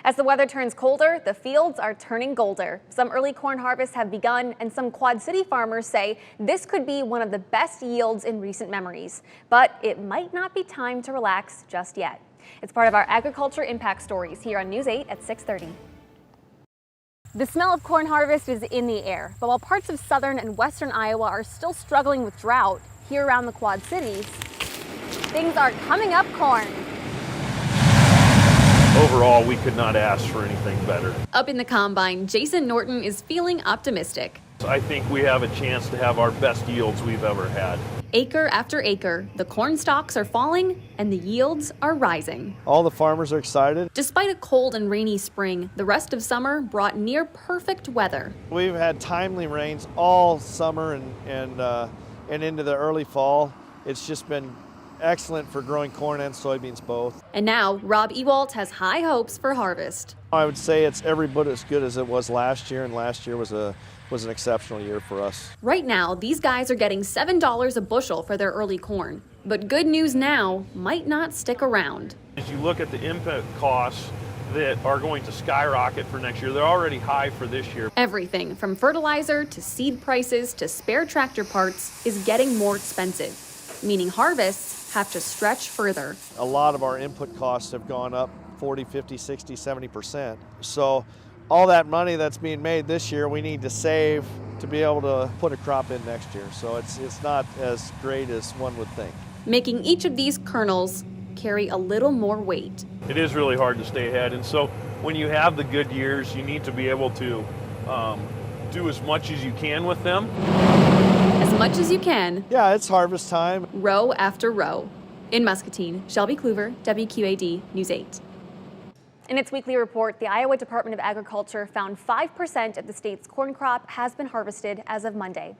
As the weather turns colder, the fields are turning golder. Some early corn harvests have begun, and some Quad City farmers say this could be one of the best yields in recent memories. But it might not be time to relax just yet. It's part of our Agriculture Impact Stories here on News 8 at 6:30. The smell of corn harvest is in the air, but while parts of southern and western Iowa are still struggling with drought, here around the Quad Cities, things are coming up corn. Overall, we could not ask for anything better. Up in the combine, Jason Norton is feeling optimistic. I think we have a chance to have our best yields we've ever had. Acre after acre, the corn stalks are falling and the yields are rising. All the farmers are excited. Despite a cold and rainy spring, the rest of summer brought near perfect weather. We've had timely rains all summer and into the early fall. It's just been excellent for growing corn and soybeans both. And now Rob Ewalt has high hopes for harvest. I would say it's every bit as good as it was last year, and last year was an exceptional year for us. Right now, these guys are getting $7 a bushel for their early corn. But good news now might not stick around. As you look at the input costs that are going to skyrocket for next year, they're already high for this year. Everything from fertilizer to seed prices to spare tractor parts is getting more expensive, meaning harvests have to stretch further. A lot of our input costs have gone up 40, 50, 60, 70%. So all that money that's being made this year, we need to save to be able to put a crop in next year. So it's not as great as one would think. Making each of these kernels carry a little more weight. It is really hard to stay ahead, and so when you have the good years, you need to be able to do as much as you can with them. As much as you can. Yeah, it's harvest time. Row after row. In Muscatine, Shelby Kluver, WQAD News 8. In its weekly report, the Iowa Department of Agriculture found 5% of the state's corn crop has been harvested as of Monday.